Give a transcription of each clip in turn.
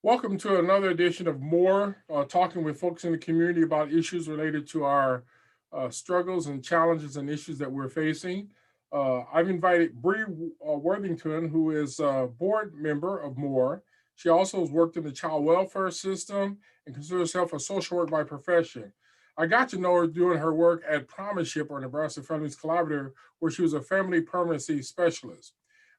Welcome to another edition of More, talking with folks in the community about issues related to our struggles and challenges and issues that we're facing. I've invited Bree Worthington, who is a board member of More. She also has worked in the child welfare system and considers herself a social work by profession. I got to know her doing her work at Promise or Nebraska Families Collaborative, where she was a family permanency specialist.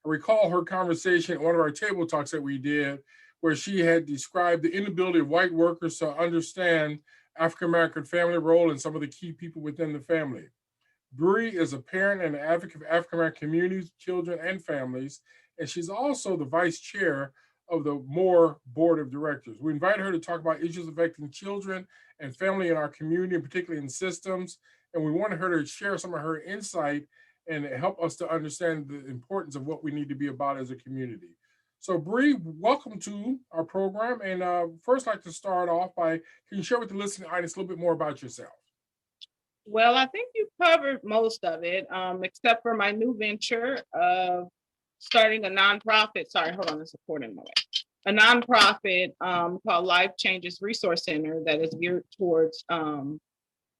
I recall her conversation at one of our table talks that we did where she had described the inability of white workers to understand African American family role and some of the key people within the family. Bree is a parent and an advocate of African American communities, children, and families, and she's also the vice chair of the Moore Board of Directors. We invited her to talk about issues affecting children and family in our community, and particularly in systems. And we wanted her to share some of her insight and help us to understand the importance of what we need to be about as a community. So, Bree, welcome to our program. And first, I'd like to start off by can you share with the listening audience a little bit more about yourself? Well, I think you covered most of it, except for my new venture of starting a nonprofit. Sorry, hold on, it's supporting my way. A nonprofit called Life Changes Resource Center that is geared towards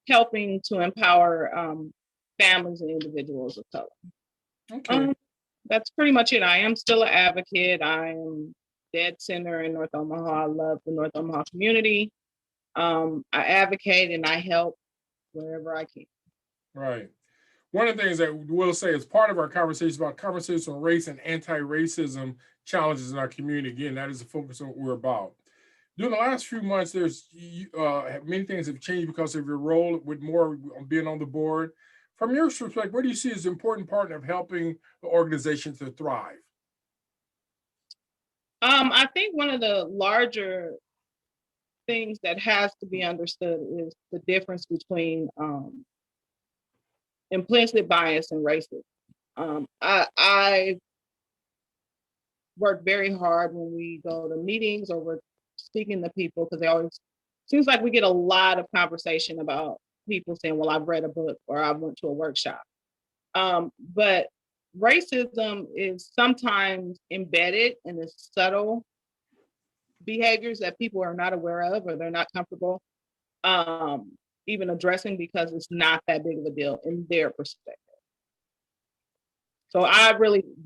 helping to empower families and individuals of color. Okay. That's pretty much it. I am still an advocate. I am dead center in North Omaha. I love the North Omaha community. I advocate and I help wherever I can. Right. One of the things that we'll say as part of our conversation about conversation on race and anti-racism challenges in our community. Again, that is the focus of what we're about. During the last few months, there's many things have changed because of your role with more being on the board. From your perspective, what do you see as an important part of helping the organization to thrive? I think one of the larger things that has to be understood is the difference between implicit bias and racism. I work very hard when we go to meetings or we're speaking to people because they always seems like we get a lot of conversation about people saying, well, I've read a book or I went to a workshop. But racism is sometimes embedded in the subtle behaviors that people are not aware of or they're not comfortable even addressing because it's not that big of a deal in their perspective. So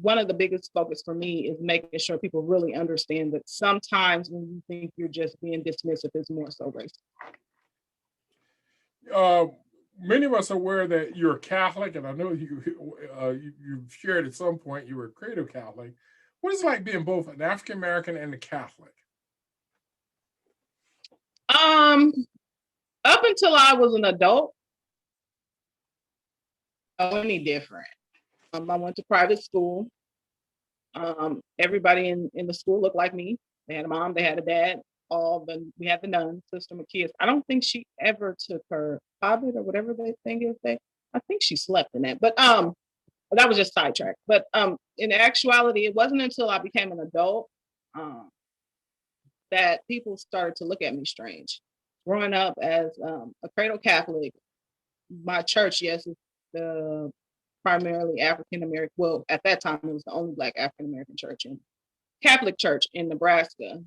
one of the biggest focus for me is making sure people really understand that sometimes when you think you're just being dismissive, it's more so racist. Uh, Many of us are aware that you're Catholic, and I know you've shared at some point you were a creative Catholic. What is it like being both an African American and a Catholic? Up until I was an adult, any different. I went to private school. Everybody in the school looked like me. They had a mom, they had a dad. We had the nun, Sister McKee's. I don't think she ever took her hobbit or whatever that thing is. I think she slept in that, but that was just sidetracked. But in actuality, it wasn't until I became an adult that people started to look at me strange. Growing up as a cradle Catholic, my church, yes, is the primarily African American. Well, at that time, it was the only Black African American church in Catholic Church in Nebraska.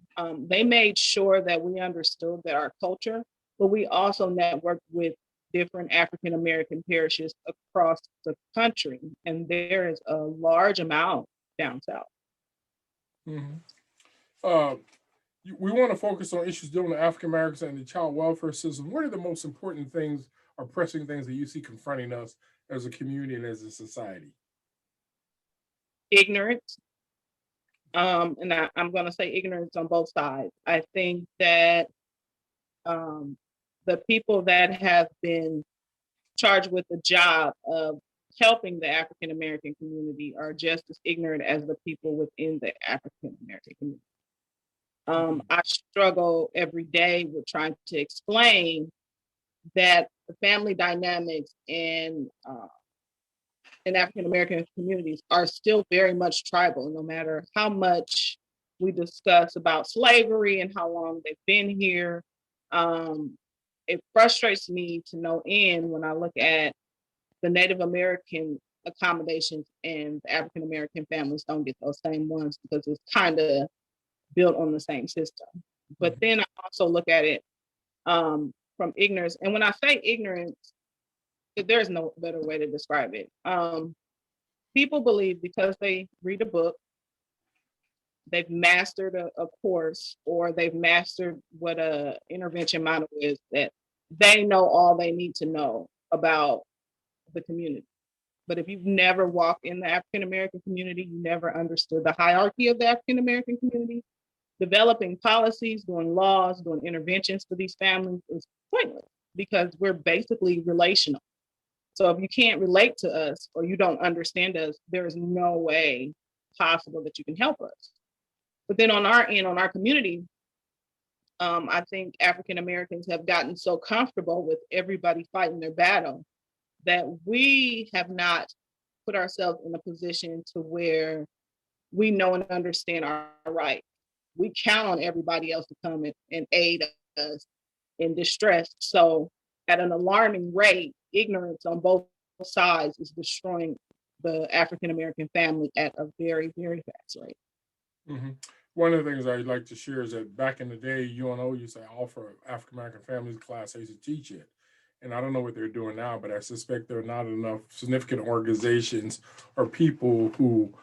They made sure that we understood that our culture, but we also networked with different African American parishes across the country, and there is a large amount down south. Mm-hmm. Uh, we want to focus on issues dealing with African Americans and the child welfare system. What are the most important things or pressing things that you see confronting us as a community and as a society? Ignorance. And I'm going to say ignorance on both sides. I think that the people that have been charged with the job of helping the African American community are just as ignorant as the people within the African American community. I struggle every day with trying to explain that the family dynamics in African American communities are still very much tribal, no matter how much we discuss about slavery and how long they've been here. It frustrates me to no end when I look at the Native American accommodations and the African American families don't get those same ones because it's kind of built on the same system. But then I also look at it from ignorance. And when I say ignorance, there's no better way to describe it. People believe because they read a book, they've mastered a course, or they've mastered what a intervention model is, that they know all they need to know about the community. But if you've never walked in the African American community, you never understood the hierarchy of the African American community, developing policies, doing laws, doing interventions for these families is pointless, because we're basically relational. So if you can't relate to us or you don't understand us, there is no way possible that you can help us. But then on our end, on our community, I think African Americans have gotten so comfortable with everybody fighting their battle that we have not put ourselves in a position to where we know and understand our rights. We count on everybody else to come and aid us in distress. So at an alarming rate, ignorance on both sides is destroying the African American family at a very, very fast rate. Mm-hmm. One of the things I'd like to share is that back in the day, UNO used to offer African American families class. I used to teach it. And I don't know what they're doing now, but I suspect there are not enough significant organizations or people who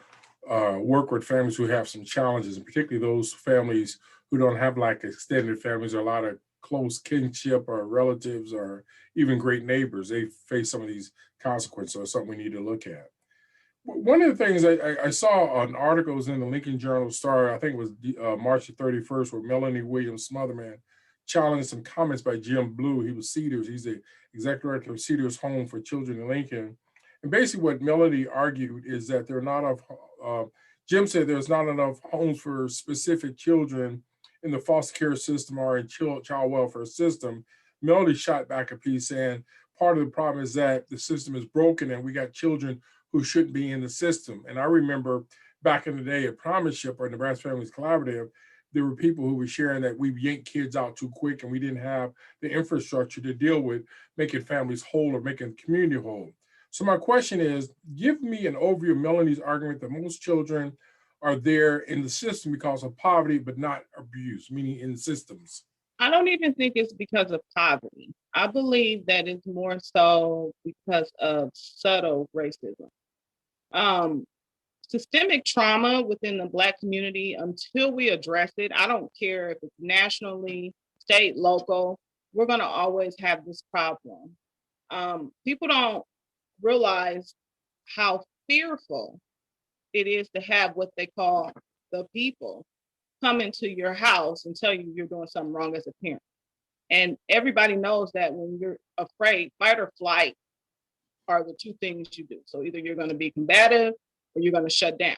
work with families who have some challenges, and particularly those families who don't have like extended families or a lot of close kinship or relatives or even great neighbors. They face some of these consequences, so it's something we need to look at. One of the things I saw an article was in the Lincoln Journal Star, I think it was March the 31st, where Melanie Williams Smotherman challenged some comments by Jim Blue. He was Cedars. He's the executive director of Cedars Home for Children in Lincoln. And basically what Melody argued is that there are not enough, Jim said there's not enough homes for specific children in the foster care system or in child welfare system. Melody shot back a piece saying part of the problem is that the system is broken and we got children who shouldn't be in the system. And I remember back in the day at Promise Ship or Nebraska Families Collaborative, there were people who were sharing that we yanked kids out too quick and we didn't have the infrastructure to deal with making families whole or making the community whole. So my question is, give me an overview of Melanie's argument that most children are there in the system because of poverty, but not abuse, meaning in systems. I don't even think it's because of poverty. I believe that it's more so because of subtle racism. Systemic trauma within the Black community, until we address it, I don't care if it's nationally, state, local, we're going to always have this problem. People don't realize how fearful it is to have what they call the people come into your house and tell you you're doing something wrong as a parent. And everybody knows that when you're afraid, fight or flight are the two things you do. So either you're going to be combative or you're going to shut down.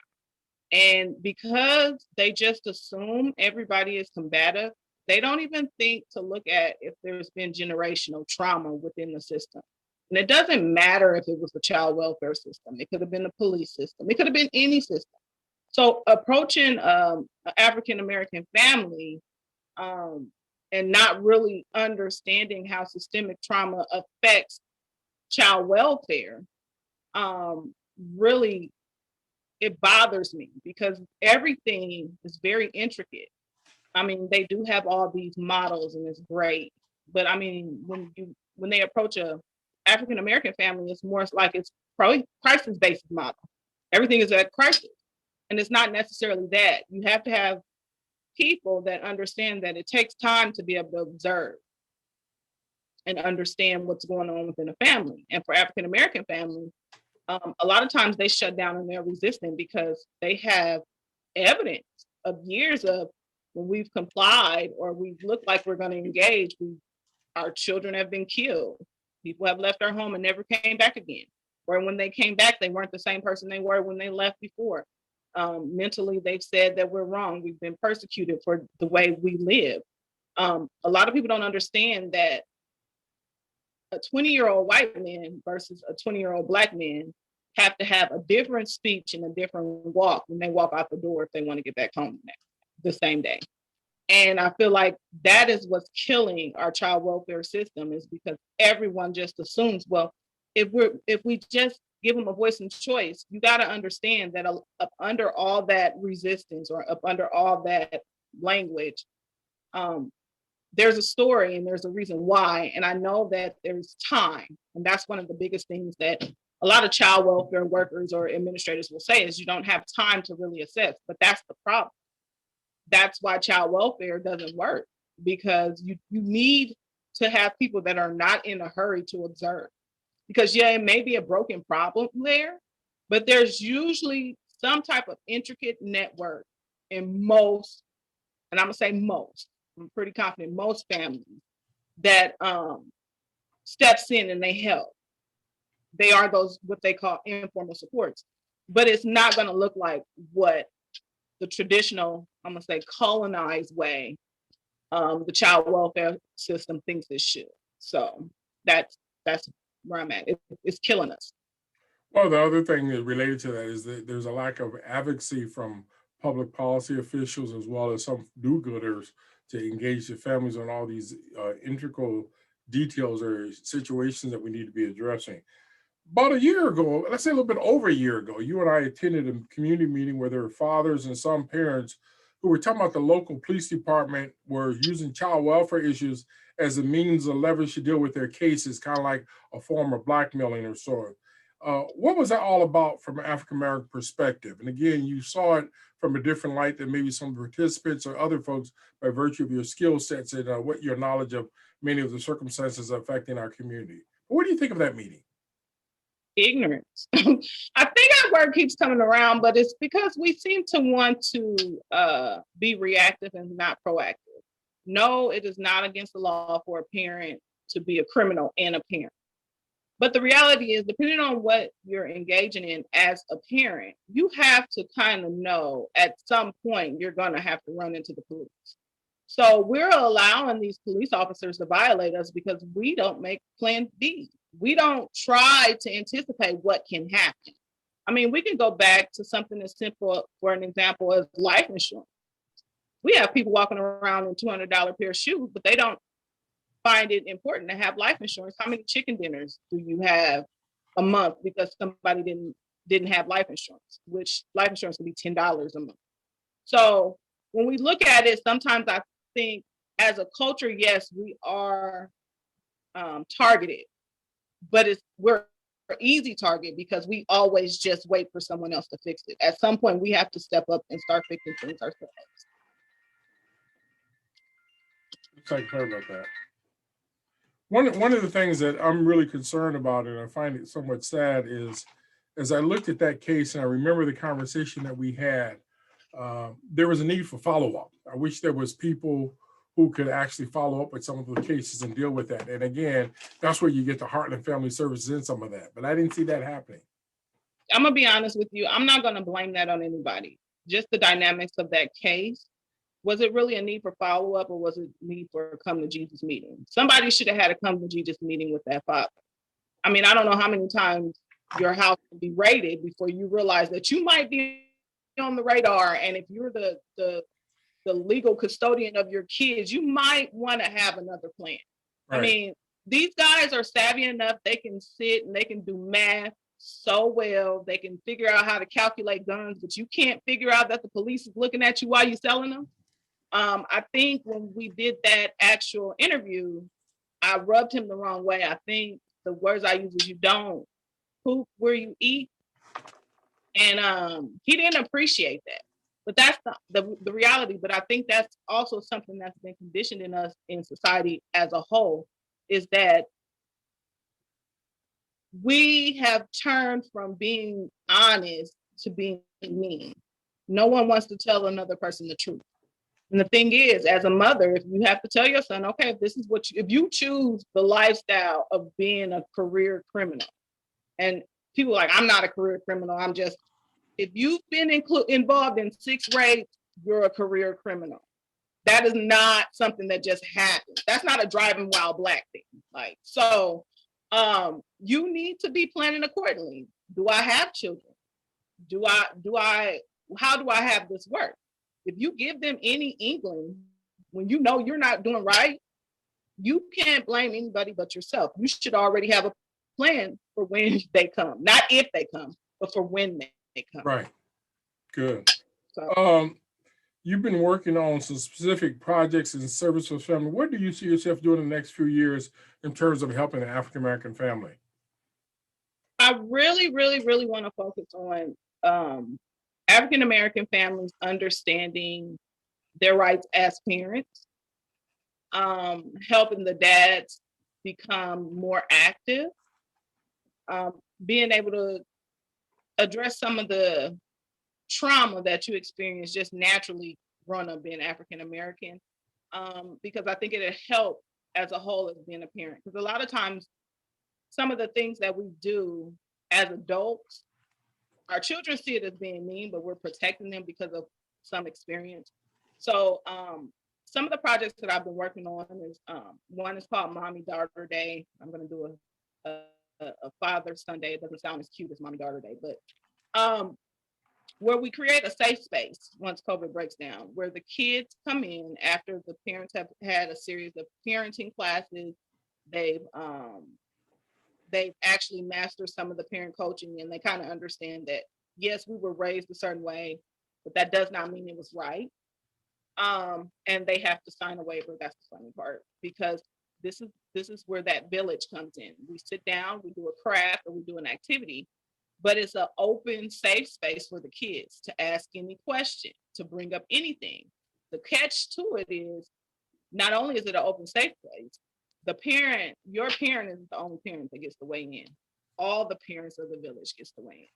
And because they just assume everybody is combative, they don't even think to look at if there's been generational trauma within the system. And it doesn't matter if it was the child welfare system. It could have been the police system. It could have been any system. So approaching an African-American family and not really understanding how systemic trauma affects child welfare, really, it bothers me because everything is very intricate. I mean, they do have all these models and it's great. But I mean, when they approach a African American family, it's more like it's probably crisis-based model. Everything is at crisis. And it's not necessarily that. You have to have people that understand that it takes time to be able to observe and understand what's going on within a family. And for African American families, a lot of times they shut down and they're resistant because they have evidence of years of when we've complied or we've looked like we're going to engage, our children have been killed. People have left our home and never came back again. Or when they came back, they weren't the same person they were when they left before. Mentally, they've said that we're wrong. We've been persecuted for the way we live. A lot of people don't understand that a 20-year-old white man versus a 20-year-old Black man have to have a different speech and a different walk when they walk out the door if they want to get back home the same day. And I feel like that is what's killing our child welfare system, is because everyone just assumes, well, if we just give them a voice and choice, you got to understand that up under all that resistance or up under all that language. There's a story and there's a reason why. And I know that there's time. And that's one of the biggest things that a lot of child welfare workers or administrators will say is you don't have time to really assess. But that's the problem. That's why child welfare doesn't work, because you need to have people that are not in a hurry to observe. Because yeah, it may be a broken problem there, but there's usually some type of intricate network in most, and I'm gonna say most, I'm pretty confident most families that steps in and they help. They are those what they call informal supports, but it's not gonna look like what the traditional, I'm gonna say colonized way, the child welfare system thinks it should. So that's where I'm at. It's killing us. Well, the other thing that related to that is that there's a lack of advocacy from public policy officials as well as some do-gooders to engage the families on all these integral details or situations that we need to be addressing. About a year ago, let's say a little bit over a year ago, you and I attended a community meeting where there were fathers and some parents who were talking about the local police department were using child welfare issues as a means of leverage to deal with their cases, kind of like a form of blackmailing or sort. What was that all about from an African American perspective? And again, you saw it from a different light than maybe some participants or other folks by virtue of your skill sets and what your knowledge of many of the circumstances affecting our community. What do you think of that meeting? Ignorance. I think that word keeps coming around, but it's because we seem to want to be reactive and not proactive. No, it is not against the law for a parent to be a criminal and a parent. But the reality is, depending on what you're engaging in as a parent, you have to kind of know at some point you're going to have to run into the police. So we're allowing these police officers to violate us because we don't make plan B. We don't try to anticipate what can happen. I mean, we can go back to something as simple, for an example, as life insurance. We have people walking around in $200 pair of shoes, but they don't find it important to have life insurance. How many chicken dinners do you have a month because somebody didn't have life insurance, which life insurance can be $10 a month. So when we look at it, sometimes I think as a culture, yes, we are targeted, but we're an easy target because we always just wait for someone else to fix it. At some point, we have to step up and start fixing things ourselves. Sorry about that. One of the things that I'm really concerned about, and I find it somewhat sad, is as I looked at that case and I remember the conversation that we had, there was a need for follow-up. I wish there was people who could actually follow up with some of the cases and deal with that. And again, that's where you get the Heartland Family Services in some of that. But I didn't see that happening. I'm gonna be honest with you. I'm not gonna blame that on anybody. Just the dynamics of that case. Was it really a need for follow-up, or was it a need for a come to Jesus meeting? Somebody should have had a come to Jesus meeting with that father. I mean, I don't know how many times your house can be raided before you realize that you might be on the radar. And if you're the legal custodian of your kids, you might want to have another plan. Right. I mean, these guys are savvy enough. They can sit and they can do math so well. They can figure out how to calculate guns, but you can't figure out that the police is looking at you while you're selling them. I think when we did that actual interview, I rubbed him the wrong way. I think the words I use is you don't poop where you eat. And he didn't appreciate that. But that's the reality. But I think that's also something that's been conditioned in us in society as a whole, is that we have turned from being honest to being mean. No one wants to tell another person the truth. And the thing is, as a mother, if you have to tell your son, okay, this is what if you choose the lifestyle of being a career criminal, and people are like, I'm not a career criminal. I'm just, if you've been involved in 6 rapes, you're a career criminal. That is not something that just happens. That's not a driving while black thing. Like, so you need to be planning accordingly. Do I have children? How do I have this work? If you give them any inkling when you know you're not doing right, you can't blame anybody but yourself. You should already have a plan for when they come, not if they come, but for when they come. Right. Good. So, You've been working on some specific projects and service for family. What do you see yourself doing in the next few years in terms of helping the African American family? I really, really, really want to focus on African American families understanding their rights as parents, helping the dads become more active, um, being able to address some of the trauma that you experience just naturally growing up being African American, because I think it'll help as a whole as being a parent. Because a lot of times, some of the things that we do as adults, our children see it as being mean, but we're protecting them because of some experience. So some of the projects that I've been working on is one is called Mommy Daughter Day. I'm going to do a Father Sunday. It doesn't sound as cute as Mommy Daughter Day, but where we create a safe space once COVID breaks down, where the kids come in after the parents have had a series of parenting classes. They've they've actually mastered some of the parent coaching, and they kind of understand that yes, we were raised a certain way, but that does not mean it was right. And they have to sign a waiver. That's the funny part, because this is where that village comes in. We sit down, we do a craft, or we do an activity, but it's an open, safe space for the kids to ask any question, to bring up anything. The catch to it is not only is it an open, safe place, your parent is the only parent that gets to weigh in. All the parents of the village gets to weigh in.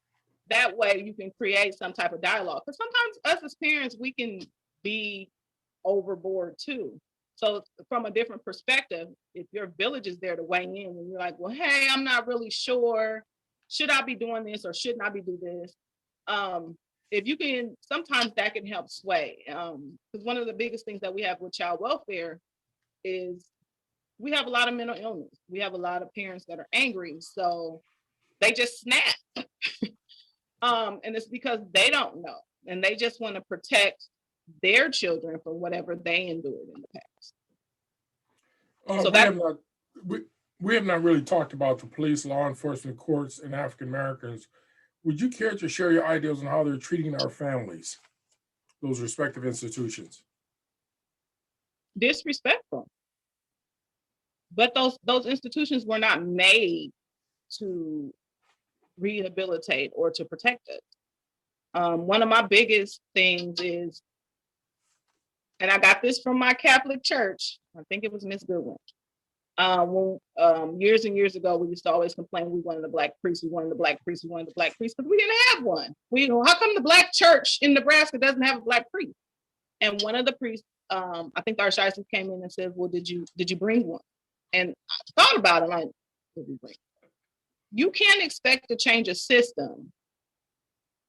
That way you can create some type of dialogue. Because sometimes us as parents, we can be overboard too. So from a different perspective, if your village is there to weigh in and you're like, well, hey, I'm not really sure. Should I be doing this or shouldn't I be doing this? If you can, sometimes that can help sway. Because one of the biggest things that we have with child welfare is we have a lot of mental illness. We have a lot of parents that are angry. So they just snap. And it's because they don't know. And they just want to protect their children from whatever they endured in the past. So We that have not we, we have not really talked about the police, law enforcement, courts, and African Americans. Would you care to share your ideas on how they're treating our families, those respective institutions? disrespectful. But those institutions were not made to rehabilitate or to protect us. One of my biggest things is, and I got this from my Catholic church. I think it was Miss Goodwin. When years and years ago, we used to always complain we wanted a black priest, we wanted a black priest, we wanted a black priest, because we didn't have one. How come the black church in Nebraska doesn't have a black priest? And one of the priests, I think the archdiocese came in and said, "Well, did you bring one?" And I thought about it, like, you can't expect to change a system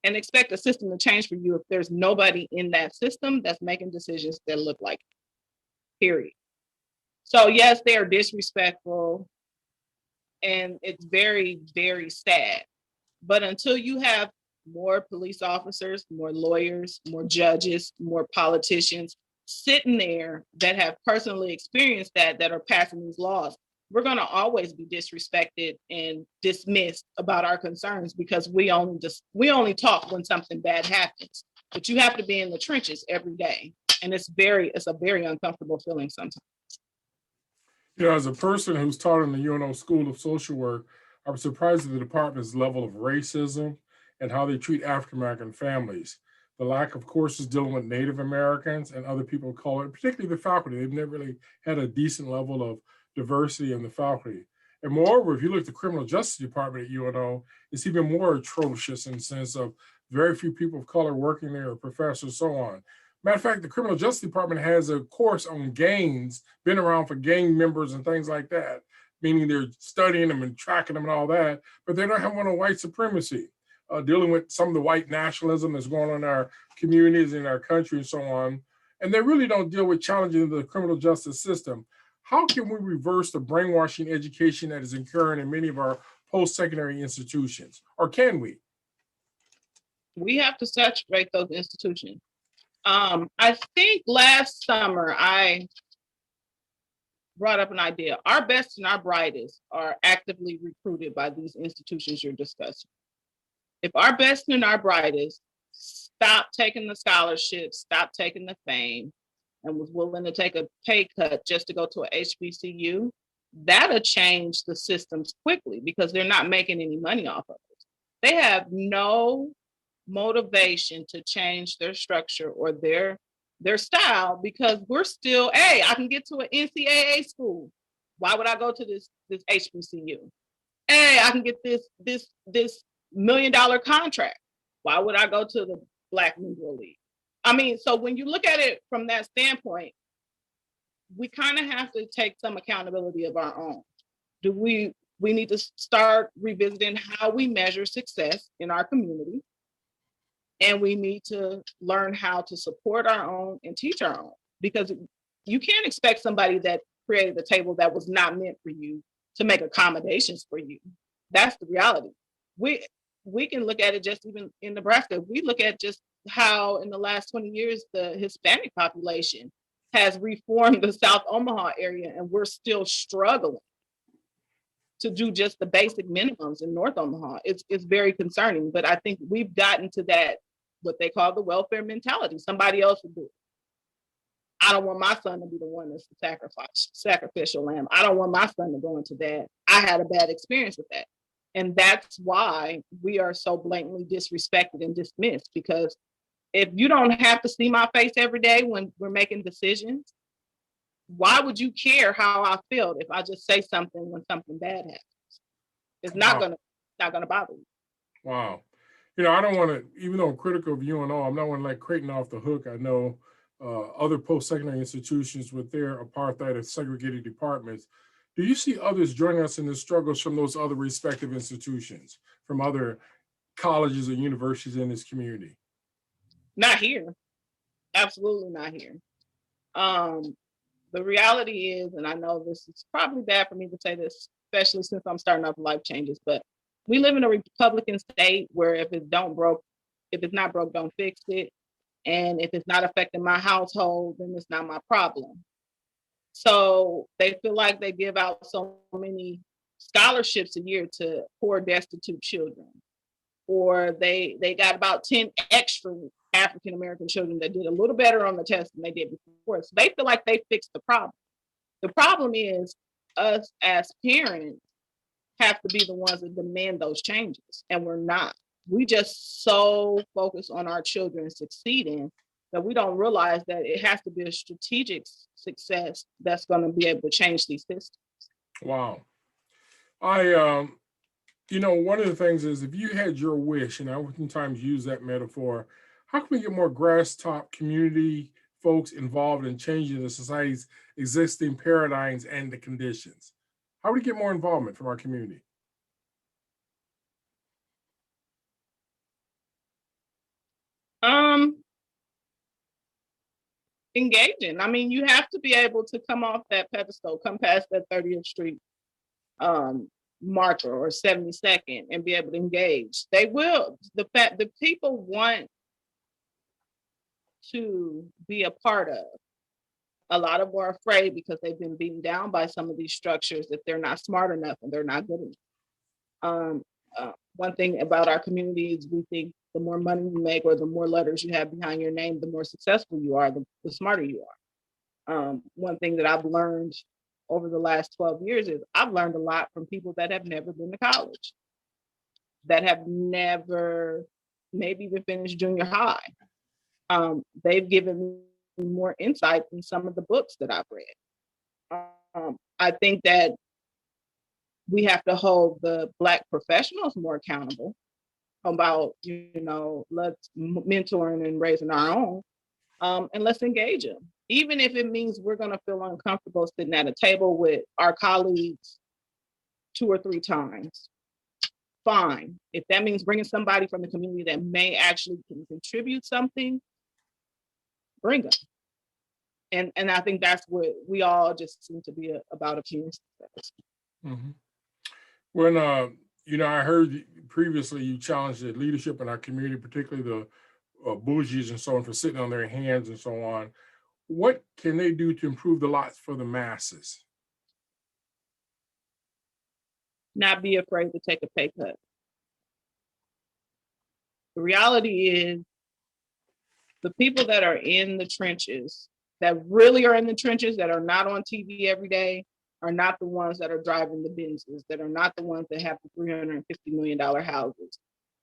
and expect a system to change for you if there's nobody in that system that's making decisions that look like it, period. So yes, they are disrespectful, and it's very, very sad. But until you have more police officers, more lawyers, more judges, more politicians sitting there that have personally experienced that are passing these laws, we're going to always be disrespected and dismissed about our concerns, because we only talk when something bad happens. But you have to be in the trenches every day, and it's a very uncomfortable feeling sometimes. As a person who's taught in the UNO School of Social Work, I'm surprised at the department's level of racism and how they treat African American families. The lack of courses dealing with Native Americans and other people of color, particularly the faculty. They've never really had a decent level of diversity in the faculty. And moreover, if you look at the criminal justice department at UNO, it's even more atrocious in the sense of very few people of color working there, professors, so on. Matter of fact, the criminal justice department has a course on gangs, been around for gang members and things like that, meaning they're studying them and tracking them and all that, but they don't have one on white supremacy, dealing with some of the white nationalism that's going on in our communities, in our country, and so on. And they really don't deal with challenging the criminal justice system. How can we reverse the brainwashing education that is occurring in many of our post-secondary institutions? Or can we? We have to saturate those institutions. I think last summer I brought up an idea. Our best and our brightest are actively recruited by these institutions you're discussing. If our best and our brightest stopped taking the scholarships, stopped taking the fame, and was willing to take a pay cut just to go to a HBCU, that'll change the systems quickly because they're not making any money off of it. They have no motivation to change their structure or their style because we're still, hey, I can get to an NCAA school. Why would I go to this HBCU? Hey, I can get this $1 million contract. Why would I go to the Black Negro League? I mean, so when you look at it from that standpoint, we kind of have to take some accountability of our own. Do we need to start revisiting how we measure success in our community, and we need to learn how to support our own and teach our own, because you can't expect somebody that created a table that was not meant for you to make accommodations for you. That's the reality. We can look at it just even in Nebraska. We look at just how in the last 20 years the Hispanic population has reformed the South Omaha area, and we're still struggling to do just the basic minimums in North Omaha. It's very concerning, but I think we've gotten to that, what they call the welfare mentality. Somebody else will do it. I don't want my son to be the one that's the sacrificial lamb. I don't want my son to go into that. I had a bad experience with that. And that's why we are so blatantly disrespected and dismissed, because if you don't have to see my face every day when we're making decisions, why would you care how I felt if I just say something when something bad happens? It's not gonna bother you. Wow. You know, I don't want to, even though I'm critical of UNO, I'm not want to let Creighton off the hook. I know other post-secondary institutions with their apartheid and segregated departments. Do you see others joining us in the struggles from those other respective institutions, from other colleges or universities in this community? Not here. Absolutely not here. The reality is, and I know this is probably bad for me to say this, especially since I'm starting off life changes, but we live in a Republican state where if it's not broke, don't fix it. And if it's not affecting my household, then it's not my problem. So they feel like they give out so many scholarships a year to poor, destitute children, or they got about 10 extra African American children that did a little better on the test than they did before. So they feel like they fixed the problem. The problem is us as parents have to be the ones that demand those changes, and we're not. We just so focus on our children succeeding that we don't realize that it has to be a strategic success that's going to be able to change these systems. Wow. You know, one of the things is if you had your wish, and I oftentimes use that metaphor, how can we get more grass top community folks involved in changing the society's existing paradigms and the conditions? How do we get more involvement from our community? Um, Engaging. I mean, you have to be able to come off that pedestal, come past that 30th Street marker or 72nd and be able to engage. They will. The people want to be a part of. A lot of them are afraid because they've been beaten down by some of these structures that they're not smart enough and they're not good enough. One thing about our community is we think the more money you make or the more letters you have behind your name, the more successful you are, the smarter you are. One thing that I've learned over the last 12 years is I've learned a lot from people that have never been to college, that have never maybe even finished junior high. They've given me more insight than some of the books that I've read. I think that we have to hold the Black professionals more accountable about, let's mentoring and raising our own, and let's engage them. Even if it means we're going to feel uncomfortable sitting at a table with our colleagues 2 or 3 times, fine. If that means bringing somebody from the community that may actually can contribute something, bring them. And I think that's what we all just seem to be about appearance. Mm-hmm. When I heard previously you challenged the leadership in our community, particularly the bougies and so on, for sitting on their hands and so on. What can they do to improve the lots for the masses? Not be afraid to take a pay cut. The reality is The people that are in the trenches, that really are in the trenches, that are not on TV every day, are not the ones that are driving the Benzes, that are not the ones that have the $350 million houses.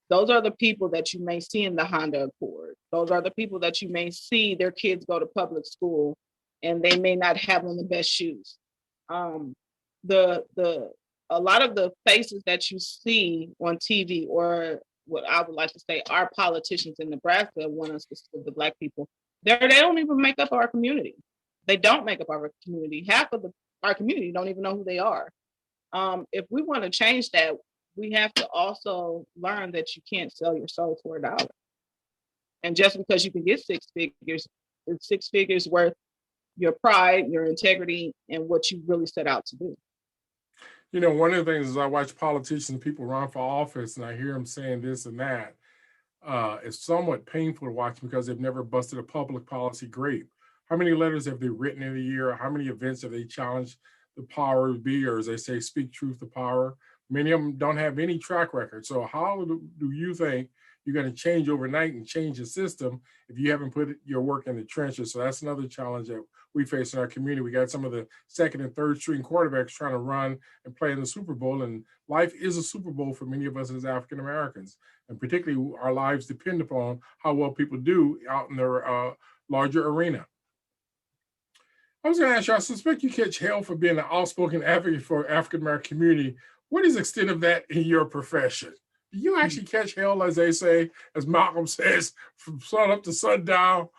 Those are the people that you may see in the Honda Accord. Those are the people that you may see their kids go to public school and they may not have on the best shoes. The a lot of the faces that you see on TV, or what I would like to say, our politicians in Nebraska want us to serve the Black people. They don't even make up our community. They don't make up our community. Half of our community don't even know who they are. If we want to change that, we have to also learn that you can't sell your soul for $1. And just because you can get it's 6 figures worth your pride, your integrity, and what you really set out to do. You know, one of the things is I watch politicians, people run for office, and I hear them saying this and that. It's somewhat painful to watch because they've never busted a public policy grape. How many letters have they written in a year? How many events have they challenged the power to be, or as they say, speak truth to power? Many of them don't have any track record. So how do you think you're going to change overnight and change the system if you haven't put your work in the trenches? So that's another challenge that we face in our community. We got some of the second and third string quarterbacks trying to run and play in the Super Bowl, and life is a Super Bowl for many of us as African Americans, and particularly our lives depend upon how well people do out in their larger arena. I was going to ask you, I suspect you catch hell for being an outspoken advocate for African American community. What is the extent of that in your profession? Do you actually catch hell, as they say, as Malcolm says, from sun up to sundown,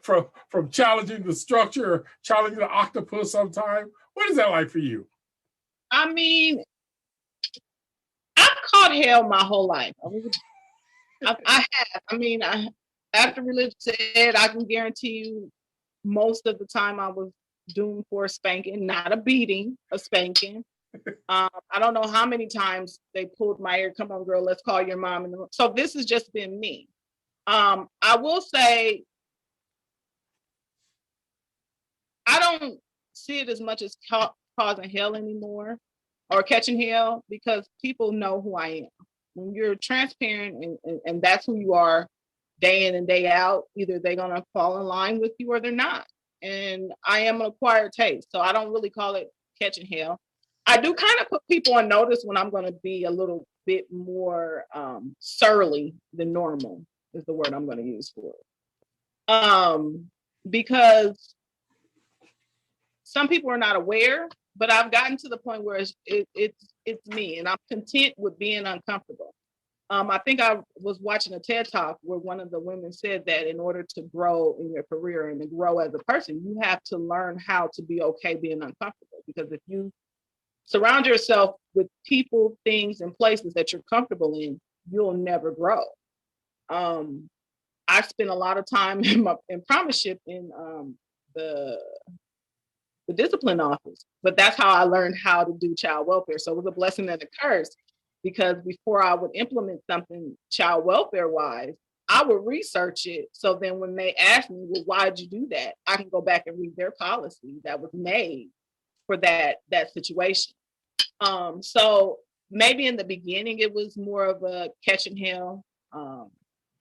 from challenging the structure, challenging the octopus sometime? What is that like for you? I mean, I've caught hell my whole life. I have. I mean, after religion said, I can guarantee you most of the time I was doomed for a spanking, not a beating, a spanking. I don't know how many times they pulled my ear. Come on, girl, let's call your mom. So this has just been me. I will say, I don't see it as much as causing hell anymore or catching hell, because people know who I am. When you're transparent and that's who you are day in and day out, either they're going to fall in line with you or they're not. And I am an acquired taste, so I don't really call it catching hell. I do kind of put people on notice when I'm going to be a little bit more surly than normal, is the word I'm going to use for it. Because some people are not aware, but I've gotten to the point where it's me, and I'm content with being uncomfortable. I think I was watching a TED Talk where one of the women said that in order to grow in your career and to grow as a person, you have to learn how to be okay being uncomfortable. Because if you surround yourself with people, things, and places that you're comfortable in, you'll never grow. I spent a lot of time in promiseship in the discipline office, but that's how I learned how to do child welfare. So it was a blessing and a curse, because before I would implement something child welfare wise, I would research it. So then when they ask me, well, why'd you do that? I can go back and read their policy that was made for that situation. So maybe in the beginning it was more of a catching hell,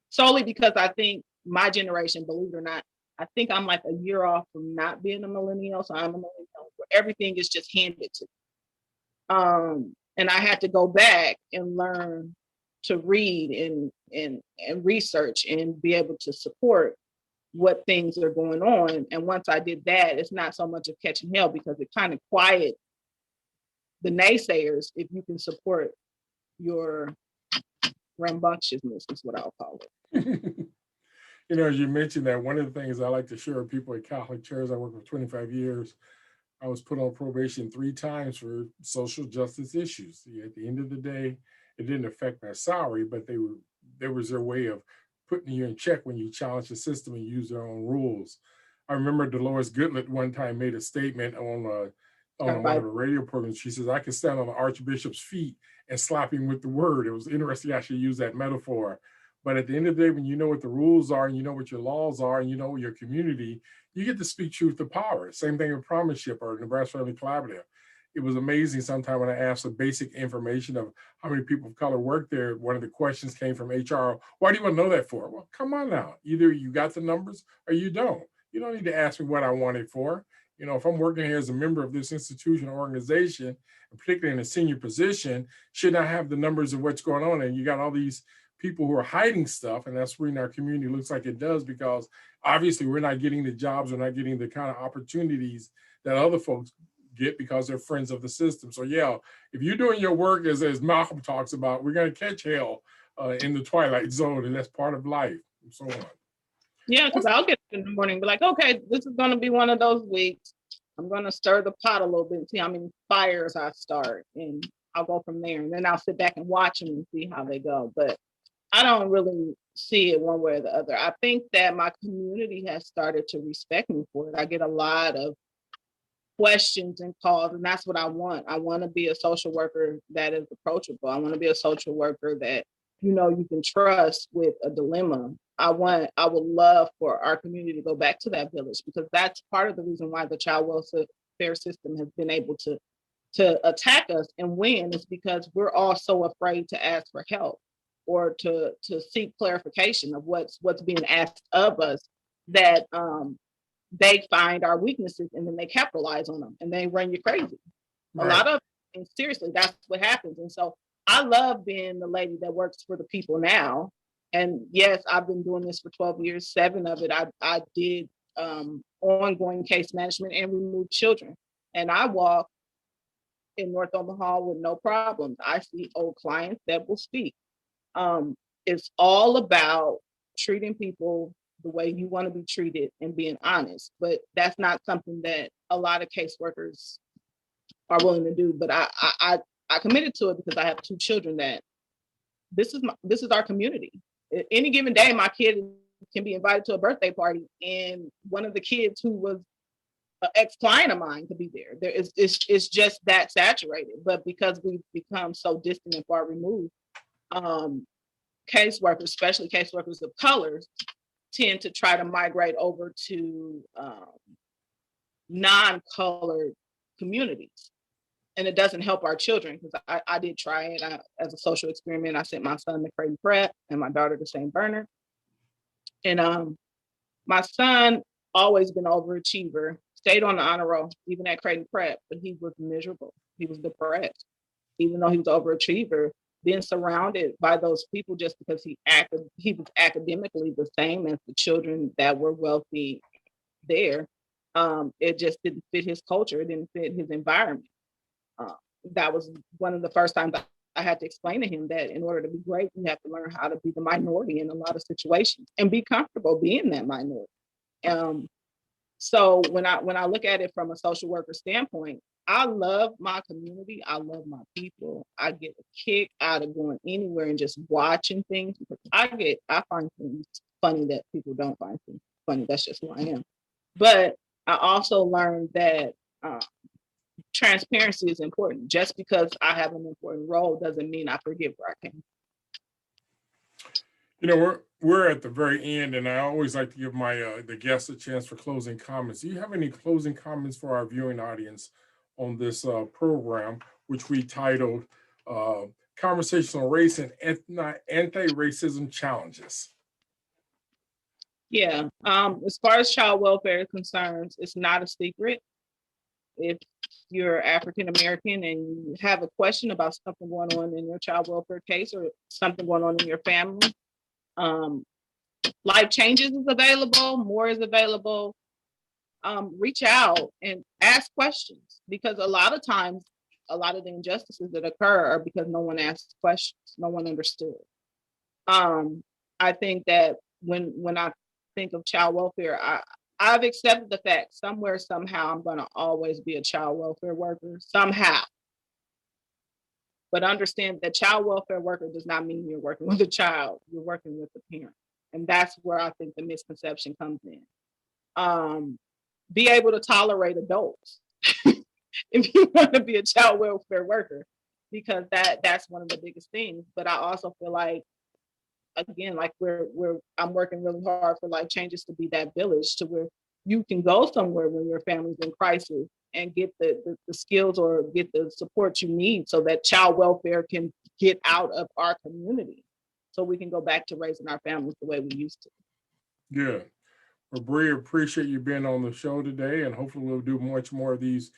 solely because I think my generation, believe it or not, I think I'm like a year off from not being a millennial. So I'm a millennial where everything is just handed to me. And I had to go back and learn to read and research and be able to support what things are going on. And once I did that, it's not so much of catching hell, because it kind of quiet the naysayers if you can support your rambunctiousness, is what I'll call it. You know, as you mentioned that, one of the things I like to share with people at Catholic Chairs, I worked for 25 years. I was put on probation 3 times for social justice issues. At the end of the day, it didn't affect my salary, but there was their way of putting you in check when you challenge the system and use their own rules. I remember Dolores Goodlett one time made a statement on one of the radio programs. She says, I can stand on the Archbishop's feet and slap him with the word. It was interesting to actually use that metaphor. But at the end of the day, when you know what the rules are and you know what your laws are and you know your community, you get to speak truth to power. Same thing with Promiseship or Nebraska Family Collaborative. it was amazing sometimes when I asked the basic information of how many people of color work there. One of the questions came from HR. Why do you want to know that for? Well, come on now. Either you got the numbers or you don't. You don't need to ask me what I want it for. If I'm working here as a member of this institution or organization, and particularly in a senior position, should I have the numbers of what's going on? And you got all these people who are hiding stuff, and that's when our community looks like it does, because obviously we're not getting the jobs, we're not getting the kind of opportunities that other folks get because they're friends of the system. So yeah, if you're doing your work as Malcolm talks about, we're going to catch hell in the twilight zone, and that's part of life, and so on. Yeah, because I'll get up in the morning and be like, okay, this is going to be one of those weeks. I'm going to stir the pot a little bit and see how many fires I start, and I'll go from there. And then I'll sit back and watch them and see how they go. But I don't really see it one way or the other. I think that my community has started to respect me for it. I get a lot of questions and calls, and that's what I want. I want to be a social worker that is approachable. I want to be a social worker that you can trust with a dilemma. I would love for our community to go back to that village, because that's part of the reason why the child welfare system has been able to attack us and win, is because we're all so afraid to ask for help or to seek clarification of what's being asked of us, that they find our weaknesses and then they capitalize on them and they run you crazy. Right. A lot of, and seriously, that's what happens. And so I love being the lady that works for the people now. And yes, I've been doing this for 12 years, 7 of it I did ongoing case management and removed children. And I walk in North Omaha with no problems. I see old clients that will speak. It's all about treating people the way you want to be treated and being honest. But that's not something that a lot of caseworkers are willing to do. But I committed to it because I have 2 children that this is our community. Any given day, my kid can be invited to a birthday party, and one of the kids who was an ex-client of mine could be there. It's just that saturated. But because we've become so distant and far removed, caseworkers, especially caseworkers of colors, tend to try to migrate over to non-colored communities. And it doesn't help our children, because I did try it as a social experiment. I sent my son to Creighton Prep and my daughter to St. Bernard. And my son, always been an overachiever, stayed on the honor roll, even at Creighton Prep, but he was miserable. He was depressed, even though he was an overachiever. Being surrounded by those people just because he was academically the same as the children that were wealthy there, it just didn't fit his culture. It didn't fit his environment. That was one of the first times I had to explain to him that in order to be great, you have to learn how to be the minority in a lot of situations and be comfortable being that minority. So when I look at it from a social worker standpoint, I love my community. I love my people. I get a kick out of going anywhere and just watching things, because I find things funny that people don't find things funny. That's just who I am. But I also learned that transparency is important. Just because I have an important role doesn't mean I forget where I came from. We're at the very end, and I always like to give my the guests a chance for closing comments. Do you have any closing comments for our viewing audience on this program, which we titled Conversational Race and Anti-Racism Challenges? Yeah, as far as child welfare is concerned, it's not a secret. If you're African American and you have a question about something going on in your child welfare case or something going on in your family, Life Changes is available, more is available. Reach out and ask questions, because a lot of times, a lot of the injustices that occur are because no one asked questions, no one understood. I think that when I think of child welfare, I've accepted the fact somewhere, somehow, I'm going to always be a child welfare worker, somehow. But understand that child welfare worker does not mean you're working with a child, you're working with the parent. And that's where I think the misconception comes in. Be able to tolerate adults if you want to be a child welfare worker, because that's one of the biggest things. But I also feel like, again, like I'm working really hard for Life Changes to be that village to where you can go somewhere when your family's in crisis and get the skills or get the support you need so that child welfare can get out of our community so we can go back to raising our families the way we used to. Good. Well, Bree, appreciate you being on the show today, and hopefully we'll do much more of these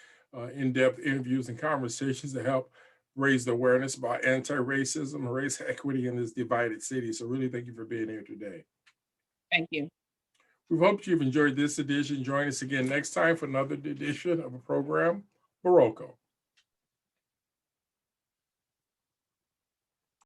in-depth interviews and conversations to help raise the awareness about anti-racism, race equity in this divided city. So really thank you for being here today. Thank you. We hope you've enjoyed this edition. Join us again next time for another edition of a program, Morocco.